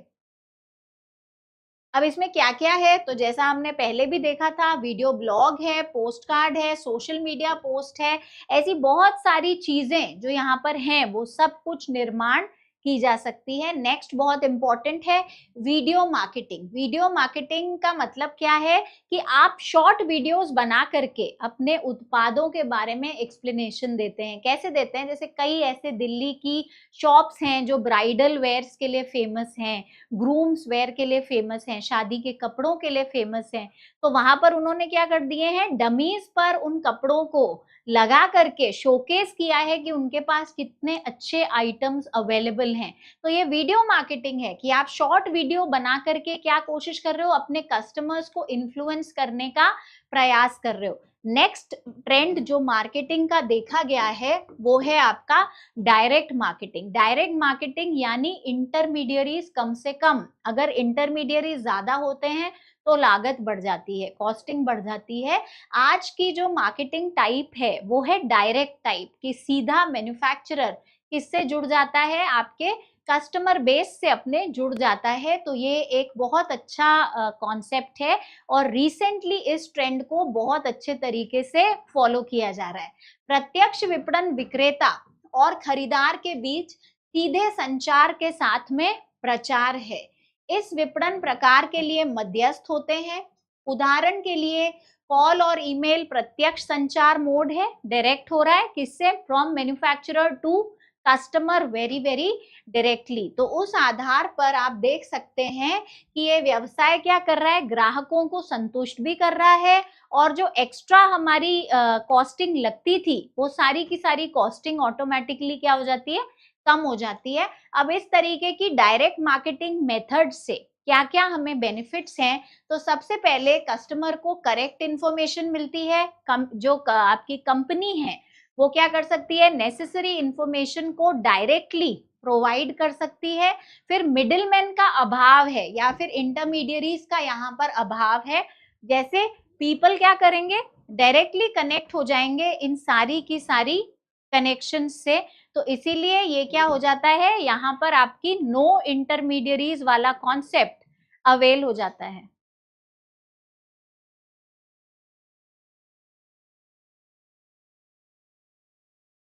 अब इसमें क्या क्या है, तो जैसा हमने पहले भी देखा था, वीडियो ब्लॉग है, पोस्ट कार्ड है, सोशल मीडिया पोस्ट है, ऐसी बहुत सारी चीजें जो यहाँ पर हैं वो सब कुछ निर्माण की जा सकती है। नेक्स्ट बहुत इंपॉर्टेंट है वीडियो मार्केटिंग। वीडियो मार्केटिंग का मतलब क्या है कि आप शॉर्ट वीडियोस बना करके अपने उत्पादों के बारे में एक्सप्लेनेशन देते हैं। कैसे देते हैं, जैसे कई ऐसे दिल्ली की शॉप्स हैं जो ब्राइडल वेयर्स के लिए फेमस हैं, ग्रूम्स वेयर के लिए फेमस हैं, शादी के कपड़ों के लिए फेमस हैं। तो वहां पर उन्होंने क्या कर दिए हैं, डमीज पर उन कपड़ों को लगा करके शोकेस किया है कि उनके पास कितने अच्छे आइटम्स अवेलेबल हैं। तो ये वीडियो मार्केटिंग है कि आप शॉर्ट वीडियो बना करके क्या कोशिश कर रहे हो, अपने कस्टमर्स को इन्फ्लुएंस करने का प्रयास कर रहे हो। नेक्स्ट ट्रेंड जो मार्केटिंग का देखा गया है वो है आपका डायरेक्ट मार्केटिंग। डायरेक्ट मार्केटिंग यानी इंटरमीडियरीज कम से कम, अगर इंटरमीडियरीज ज्यादा होते हैं तो लागत बढ़ जाती है, कॉस्टिंग बढ़ जाती है। आज की जो मार्केटिंग टाइप है वो है डायरेक्ट टाइप, कि सीधा मैन्युफैक्चरर किससे जुड़ जाता है, आपके कस्टमर बेस से अपने जुड़ जाता है। तो ये एक बहुत अच्छा कॉन्सेप्ट है और रिसेंटली इस ट्रेंड को बहुत अच्छे तरीके से फॉलो किया जा रहा है। प्रत्यक्ष विपणन विक्रेता और खरीदार के बीच सीधे संचार के साथ में प्रचार है। इस विपणन प्रकार के लिए मध्यस्थ होते हैं। उदाहरण के लिए कॉल और ईमेल प्रत्यक्ष संचार मोड है, डायरेक्ट हो रहा है, किससे, from manufacturer to customer very very directly. तो उस आधार पर आप देख सकते हैं कि ये व्यवसाय क्या कर रहा है, ग्राहकों को संतुष्ट भी कर रहा है और जो एक्स्ट्रा हमारी कॉस्टिंग लगती थी वो सारी की सारी कॉस्टिंग ऑटोमेटिकली क्या हो जाती है, कम हो जाती है। अब इस तरीके की डायरेक्ट मार्केटिंग मेथड से क्या क्या हमें बेनिफिट्स हैं, तो सबसे पहले कस्टमर को करेक्ट इंफॉर्मेशन मिलती है। जो आपकी कंपनी है वो क्या कर सकती है, नेसेसरी इंफॉर्मेशन को डायरेक्टली प्रोवाइड कर सकती है। फिर मिडिलमैन का अभाव है या फिर इंटरमीडियरीज का यहाँ पर अभाव है। जैसे पीपल क्या करेंगे, डायरेक्टली कनेक्ट हो जाएंगे इन सारी की सारी कनेक्शन से। तो इसीलिए ये क्या हो जाता है, यहाँ पर आपकी नो इंटरमीडियरीज वाला कॉन्सेप्ट अवेल हो जाता है।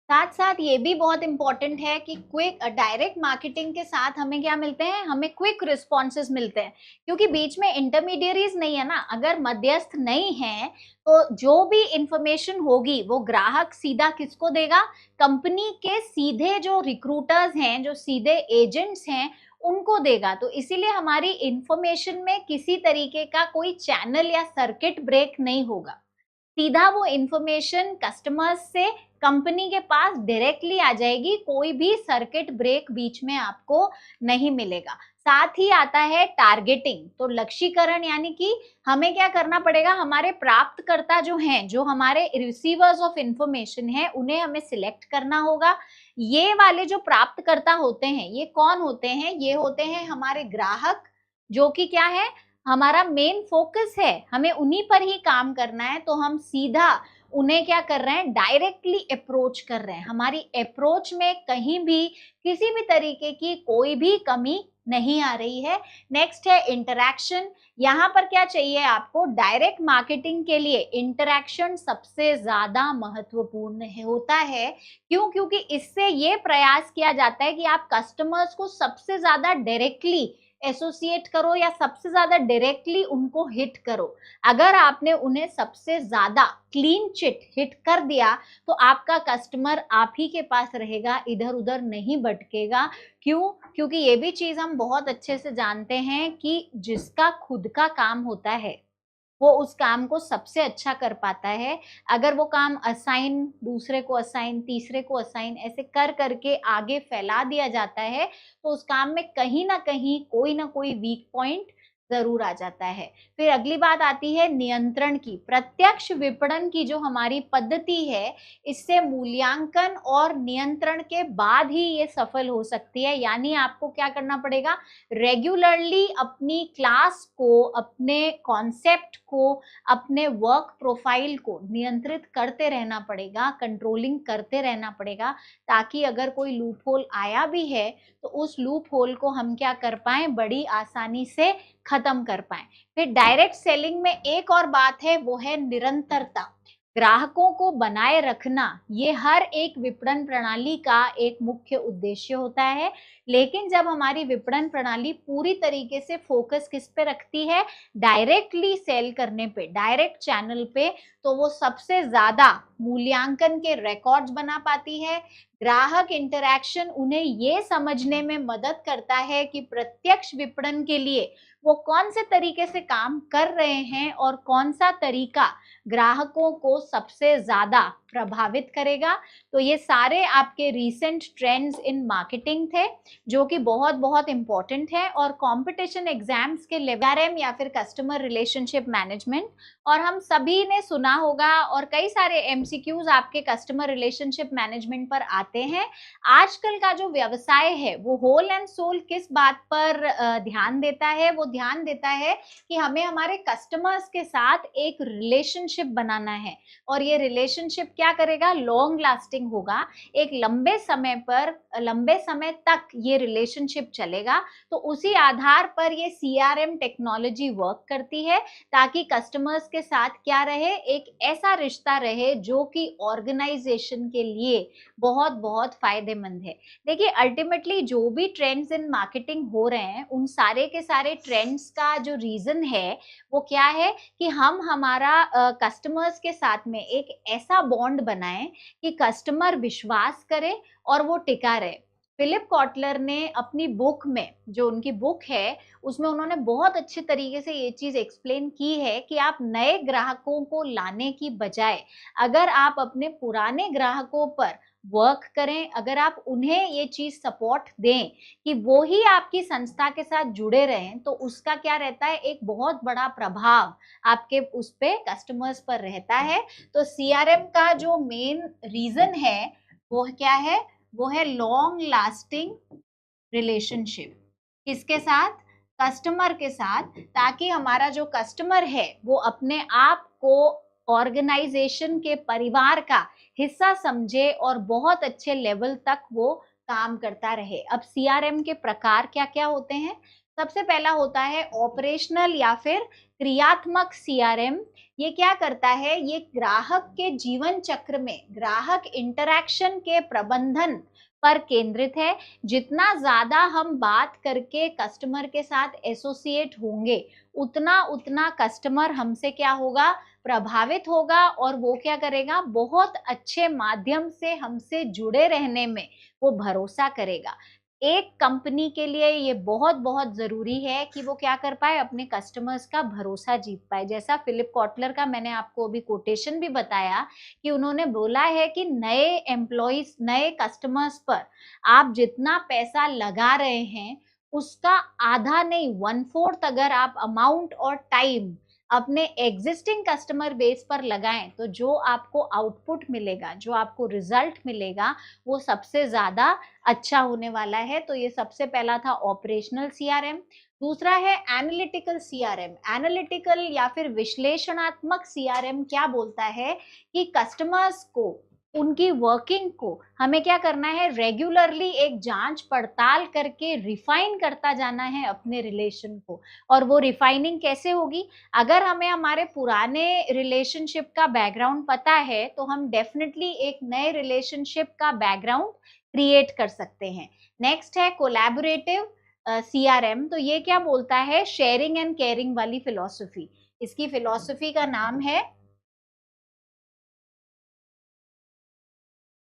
साथ साथ ये भी बहुत इंपॉर्टेंट है कि क्विक डायरेक्ट मार्केटिंग के साथ हमें क्या मिलते हैं, हमें क्विक रिस्पॉन्सेज मिलते हैं, क्योंकि बीच में इंटरमीडियरीज नहीं है ना। अगर मध्यस्थ नहीं है तो जो भी इंफॉर्मेशन होगी वो ग्राहक सीधा किसको देगा, कंपनी के सीधे जो रिक्रूटर्स हैं, जो सीधे एजेंट्स हैं, उनको देगा। तो इसीलिए हमारी इंफॉर्मेशन में किसी तरीके का कोई चैनल या सर्किट ब्रेक नहीं होगा, सीधा वो इंफॉर्मेशन कस्टमर्स से कंपनी के पास डायरेक्टली आ जाएगी, कोई भी सर्किट ब्रेक बीच में आपको नहीं मिलेगा। साथ ही आता है टारगेटिंग, तो लक्ष्यीकरण, यानी कि हमें क्या करना पड़ेगा, हमारे प्राप्तकर्ता जो हैं, जो हमारे रिसीवर्स ऑफ इंफॉर्मेशन है, उन्हें हमें सिलेक्ट करना होगा। ये वाले जो प्राप्तकर्ता होते हैं, ये कौन होते हैं? ये होते हैं हमारे ग्राहक, जो कि क्या है, हमारा मेन फोकस है, हमें उन्हीं पर ही काम करना है। तो हम सीधा उन्हें क्या कर रहे हैं, डायरेक्टली अप्रोच कर रहे हैं। हमारी अप्रोच में कहीं भी किसी भी तरीके की कोई भी कमी नहीं आ रही है। नेक्स्ट है इंटरैक्शन। यहाँ पर क्या चाहिए आपको, डायरेक्ट मार्केटिंग के लिए इंटरैक्शन सबसे ज्यादा महत्वपूर्ण होता है। क्यों? क्योंकि इससे ये प्रयास किया जाता है कि आप कस्टमर्स को सबसे ज्यादा डायरेक्टली एसोसिएट करो या सबसे ज्यादा डायरेक्टली उनको हिट करो। अगर आपने उन्हें सबसे ज्यादा क्लीन चिट हिट कर दिया तो आपका कस्टमर आप ही के पास रहेगा, इधर उधर नहीं भटकेगा। क्यों? क्योंकि ये भी चीज हम बहुत अच्छे से जानते हैं कि जिसका खुद का काम होता है वो उस काम को सबसे अच्छा कर पाता है। अगर वो काम असाइन, दूसरे को असाइन, तीसरे को असाइन, ऐसे कर करके आगे फैला दिया जाता है तो उस काम में कहीं ना कहीं कोई ना कोई वीक पॉइंट जरूर आ जाता है। फिर अगली बात आती है नियंत्रण की। प्रत्यक्ष विपणन की जो हमारी पद्धति है, इससे मूल्यांकन और नियंत्रण के बाद ही ये सफल हो सकती है। यानी आपको क्या करना पड़ेगा, रेगुलरली अपनी क्लास को, अपने कॉन्सेप्ट को, अपने वर्क प्रोफाइल को नियंत्रित करते रहना पड़ेगा, कंट्रोलिंग करते रहना पड़ेगा, ताकि अगर कोई लूप होल आया भी है तो उस लूप होल को हम क्या कर पाए, बड़ी आसानी से खत्म कर पाए। फिर डायरेक्ट सेलिंग में एक और बात है, वो है निरंतरता। ग्राहकों को बनाए रखना ये हर एक विपणन प्रणाली का एक मुख्य उद्देश्य होता है। लेकिन जब हमारी विपणन प्रणाली पूरी तरीके से फोकस किस पे रखती है, डायरेक्टली सेल करने पे, डायरेक्ट चैनल पे, तो वो सबसे ज्यादा मूल्यांकन के रिकॉर्ड्स बना पाती है। ग्राहक इंटरैक्शन उन्हें ये समझने में मदद करता है कि प्रत्यक्ष विपणन के लिए वो कौन से तरीके से काम कर रहे हैं और कौन सा तरीका ग्राहकों को सबसे ज्यादा प्रभावित करेगा। तो ये सारे आपके रीसेंट ट्रेंड्स इन मार्केटिंग थे, जो कि बहुत बहुत इंपॉर्टेंट है और कंपटीशन एग्जाम्स के लेवल या फिर कस्टमर रिलेशनशिप मैनेजमेंट। और हम सभी ने सुना होगा और कई सारे एमसीक्यूज आपके कस्टमर रिलेशनशिप मैनेजमेंट पर आते हैं। आजकल का जो व्यवसाय है वो होल एंड सोल किस बात पर ध्यान देता है, वो ध्यान देता है कि हमें हमारे कस्टमर्स के साथ एक रिलेशनशिप बनाना है। और ये रिलेशनशिप क्या करेगा, लॉन्ग लास्टिंग होगा, एक लंबे समय तक ये रिलेशनशिप चलेगा। तो उसी आधार पर ये सीआरएम टेक्नोलॉजी वर्क करती है, ताकि कस्टमर्स के साथ क्या रहे, एक ऐसा रिश्ता रहे जो कि ऑर्गेनाइजेशन के लिए बहुत बहुत फायदेमंद है। देखिए अल्टीमेटली जो भी ट्रेंड्स इन मार्केटिंग हो रहे हैं, उन सारे के सारे ट्रेंड्स का जो रीजन है वो क्या है कि हम हमारा कस्टमर्स के साथ में एक ऐसा बॉन्ड बनाएं कि कस्टमर विश्वास करे और वो टिका रहे। फिलिप कॉटलर ने अपनी बुक में, जो उनकी बुक है, उसमें उन्होंने बहुत अच्छे तरीके से ये चीज एक्सप्लेन की है कि आप नए ग्राहकों को लाने की बजाय अगर आप अपने पुराने ग्राहकों पर वर्क करें, अगर आप उन्हें ये चीज सपोर्ट दें कि वो ही आपकी संस्था के साथ जुड़े रहें, तो उसका क्या रहता है, एक बहुत बड़ा प्रभाव आपके उस पे कस्टमर्स पर रहता है। तो सीआरएम का जो मेन रीजन है वो क्या है, वो है लॉन्ग लास्टिंग रिलेशनशिप। किसके साथ, कस्टमर के साथ, ताकि हमारा जो कस्टमर है वो अपने आप को ऑर्गेनाइजेशन के परिवार का हिस्सा समझे और बहुत अच्छे लेवल तक वो काम करता रहे। अब सीआरएम के प्रकार क्या क्या होते हैं, सबसे पहला होता है ऑपरेशनल या फिर क्रियात्मक सीआरएम। ये क्या करता है, ये ग्राहक के जीवन चक्र में ग्राहक इंटरैक्शन के प्रबंधन पर केंद्रित है। जितना ज्यादा हम बात करके कस्टमर के साथ एसोसिएट होंगे, उतना उतना कस्टमर हमसे क्या होगा, प्रभावित होगा, और वो क्या करेगा, बहुत अच्छे माध्यम से हमसे जुड़े रहने में वो भरोसा करेगा। एक कंपनी के लिए ये बहुत बहुत जरूरी है कि वो क्या कर पाए, अपने कस्टमर्स का भरोसा जीत पाए। जैसा फिलिप कॉटलर का मैंने आपको अभी कोटेशन भी बताया कि उन्होंने बोला है कि नए एम्प्लॉइज, नए कस्टमर्स पर आप जितना पैसा लगा रहे हैं उसका आधा नहीं, 1/4 अगर आप अमाउंट और टाइम अपने एग्जिस्टिंग कस्टमर बेस पर लगाएं तो जो आपको आउटपुट मिलेगा, जो आपको रिजल्ट मिलेगा, वो सबसे ज्यादा अच्छा होने वाला है। तो ये सबसे पहला था ऑपरेशनल सीआरएम। दूसरा है एनालिटिकल सीआरएम। एनालिटिकल या फिर विश्लेषणात्मक सीआरएम क्या बोलता है कि कस्टमर्स को, उनकी वर्किंग को हमें क्या करना है, रेगुलरली एक जांच पड़ताल करके रिफाइन करता जाना है अपने रिलेशन को। और वो रिफाइनिंग कैसे होगी? अगर हमें हमारे पुराने रिलेशनशिप का बैकग्राउंड पता है तो हम डेफिनेटली एक नए रिलेशनशिप का बैकग्राउंड क्रिएट कर सकते हैं। नेक्स्ट है कोलैबोरेटिव सीआरएम। तो ये क्या बोलता है, शेयरिंग एंड केयरिंग वाली फिलॉसफी। इसकी फिलॉसफी का नाम है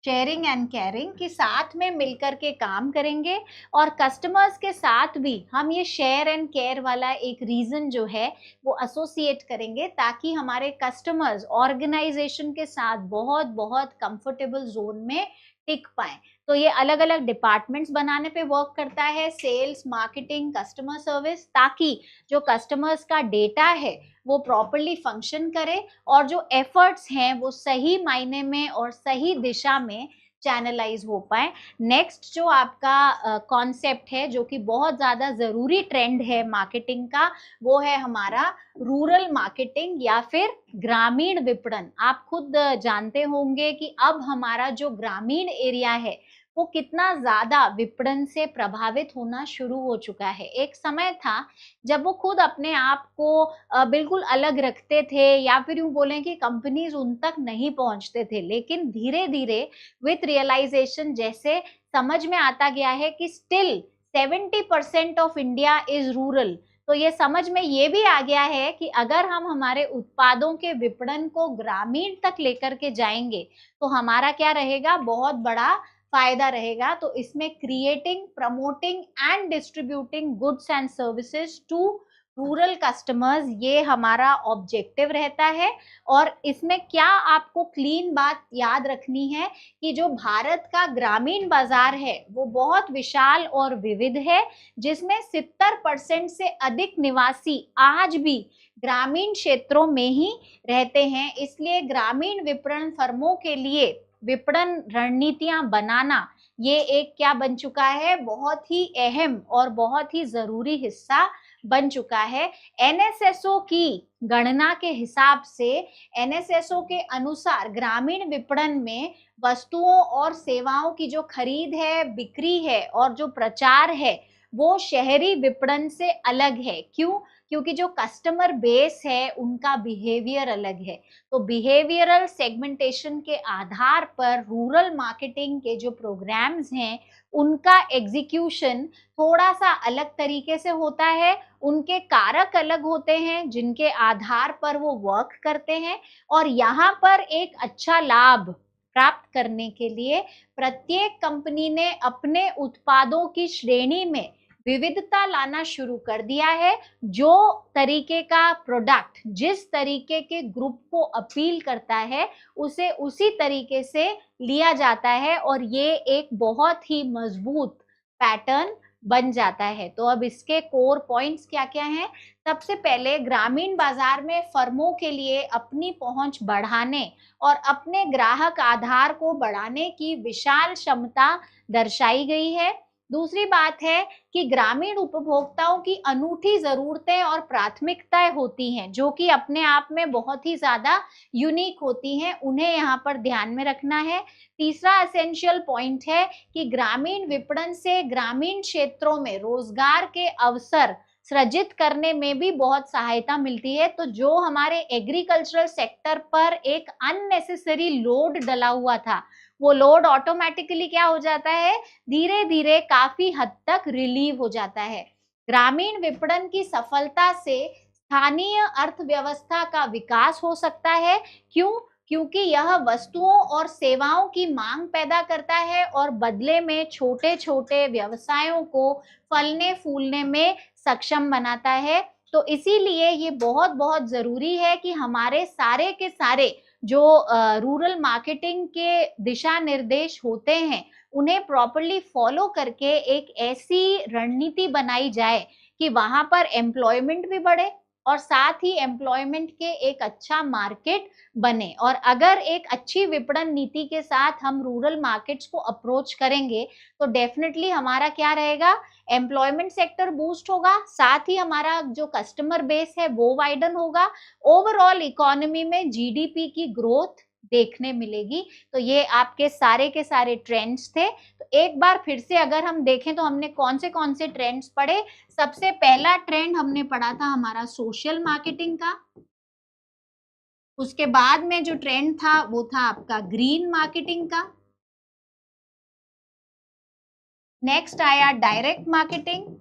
शेयरिंग एंड केयरिंग, कि साथ में मिलकर के काम करेंगे और कस्टमर्स के साथ भी हम ये शेयर एंड केयर वाला एक रीजन जो है वो एसोसिएट करेंगे, ताकि हमारे कस्टमर्स ऑर्गेनाइजेशन के साथ बहुत बहुत कंफर्टेबल जोन में टिक पाए। तो ये अलग अलग डिपार्टमेंट्स बनाने पे वर्क करता है, सेल्स, मार्केटिंग, कस्टमर सर्विस, ताकि जो कस्टमर्स का डेटा है वो प्रॉपरली फंक्शन करे और जो एफर्ट्स हैं वो सही मायने में और सही दिशा में चैनलाइज हो पाए। नेक्स्ट जो आपका कॉन्सेप्ट है जो कि बहुत ज्यादा जरूरी ट्रेंड है मार्केटिंग का, वो है हमारा रूरल मार्केटिंग या फिर ग्रामीण विपणन। आप खुद जानते होंगे कि अब हमारा जो ग्रामीण एरिया है वो कितना ज्यादा विपणन से प्रभावित होना शुरू हो चुका है। एक समय था जब वो खुद अपने आप को बिल्कुल अलग रखते थे, या फिर यूं बोलें कि कंपनीज उन तक नहीं पहुंचते थे, लेकिन धीरे धीरे विथ रियलाइजेशन जैसे समझ में आता गया है कि still 70% of India is rural. तो ये समझ में ये भी आ गया है कि अगर हम हमारे उत्पादों के विपणन को ग्रामीण तक लेकर के जाएंगे तो हमारा क्या रहेगा, बहुत बड़ा फायदा रहेगा। तो इसमें creating, promoting and distributing goods and services to rural customers, ये हमारा ऑब्जेक्टिव रहता है। और इसमें क्या आपको क्लीन बात याद रखनी है कि जो भारत का ग्रामीण बाजार है वो बहुत विशाल और विविध है, जिसमें 70% से अधिक निवासी आज भी ग्रामीण क्षेत्रों में ही रहते हैं। इसलिए ग्रामीण विपणन फर्मों के लिए विपणन रणनीतियां बनाना ये एक क्या बन चुका है, बहुत ही अहम और बहुत ही जरूरी हिस्सा बन चुका है। एनएसएसओ की गणना के हिसाब से, एनएसएसओ के अनुसार ग्रामीण विपणन में वस्तुओं और सेवाओं की जो खरीद है, बिक्री है और जो प्रचार है वो शहरी विपणन से अलग है। क्यों? क्योंकि जो कस्टमर बेस है उनका बिहेवियर अलग है। तो बिहेवियरल सेगमेंटेशन के आधार पर रूरल मार्केटिंग के जो प्रोग्राम्स हैं उनका एग्जीक्यूशन थोड़ा सा अलग तरीके से होता है। उनके कारक अलग होते हैं जिनके आधार पर वो वर्क करते हैं। और यहाँ पर एक अच्छा लाभ प्राप्त करने के लिए प्रत्येक कंपनी ने अपने उत्पादों की श्रेणी में विविधता लाना शुरू कर दिया है। जो तरीके का प्रोडक्ट जिस तरीके के ग्रुप को अपील करता है उसे उसी तरीके से लिया जाता है और ये एक बहुत ही मजबूत पैटर्न बन जाता है। तो अब इसके कोर पॉइंट्स क्या क्या हैं? सबसे पहले ग्रामीण बाजार में फर्मों के लिए अपनी पहुंच बढ़ाने और अपने ग्राहक आधार को बढ़ाने की विशाल क्षमता दर्शाई गई है। दूसरी बात है कि ग्रामीण उपभोक्ताओं की अनूठी जरूरतें और प्राथमिकताएं होती हैं जो कि अपने आप में बहुत ही ज्यादा यूनिक होती हैं, उन्हें यहाँ पर ध्यान में रखना है। तीसरा एसेंशियल पॉइंट है कि ग्रामीण विपणन से ग्रामीण क्षेत्रों में रोजगार के अवसर सृजित करने में भी बहुत सहायता मिलती है। तो जो हमारे एग्रीकल्चरल सेक्टर पर एक अननेसेसरी लोड डला हुआ था वो लोड ऑटोमेटिकली क्या हो जाता है, धीरे धीरे काफी हद तक रिलीव हो जाता है। ग्रामीण विपणन की सफलता से स्थानीय अर्थव्यवस्था का विकास हो सकता है। क्यों? क्योंकि यह वस्तुओं और सेवाओं की मांग पैदा करता है और बदले में छोटे छोटे व्यवसायों को फलने फूलने में सक्षम बनाता है। तो इसीलिए ये बहुत बहुत जरूरी है कि हमारे सारे के सारे जो रूरल मार्केटिंग के दिशा निर्देश होते हैं उन्हें प्रॉपरली फॉलो करके एक ऐसी रणनीति बनाई जाए कि वहां पर एम्प्लॉयमेंट भी बढ़े, और साथ ही एम्प्लॉयमेंट के एक अच्छा मार्केट बने। और अगर एक अच्छी विपणन नीति के साथ हम रूरल मार्केट्स को अप्रोच करेंगे तो डेफिनेटली हमारा क्या रहेगा, एम्प्लॉयमेंट सेक्टर बूस्ट होगा, साथ ही हमारा जो कस्टमर बेस है वो वाइडन होगा, ओवरऑल इकोनॉमी में जीडीपी की ग्रोथ देखने मिलेगी। तो ये आपके सारे के सारे ट्रेंड्स थे। तो एक बार फिर से अगर हम देखें तो हमने कौन से ट्रेंड्स पढ़े। सबसे पहला ट्रेंड हमने पढ़ा था हमारा सोशल मार्केटिंग का। उसके बाद में जो ट्रेंड था वो था आपका ग्रीन मार्केटिंग का। नेक्स्ट आया डायरेक्ट मार्केटिंग।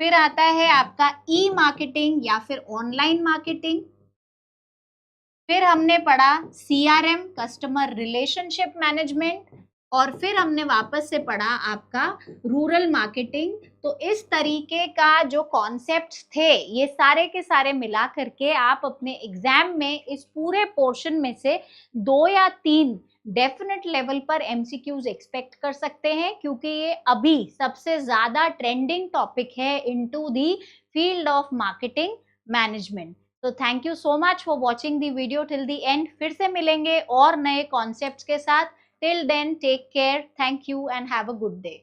फिर आता है आपका ई मार्केटिंग या फिर ऑनलाइन मार्केटिंग। फिर हमने पढ़ा सीआरएम, कस्टमर रिलेशनशिप मैनेजमेंट। और फिर हमने वापस से पढ़ा आपका रूरल मार्केटिंग। तो इस तरीके का जो कॉन्सेप्ट्स थे ये सारे के सारे मिला करके आप अपने एग्जाम में इस पूरे पोर्शन में से 2 या 3 डेफिनेट लेवल पर एमसीक्यूज एक्सपेक्ट कर सकते हैं, क्योंकि ये अभी सबसे ज्यादा ट्रेंडिंग टॉपिक है into the field of marketing management. तो thank you so much for watching the video till the end. फिर से मिलेंगे और नए कॉन्सेप्ट्स के साथ। Till then take care, thank you and have a good day.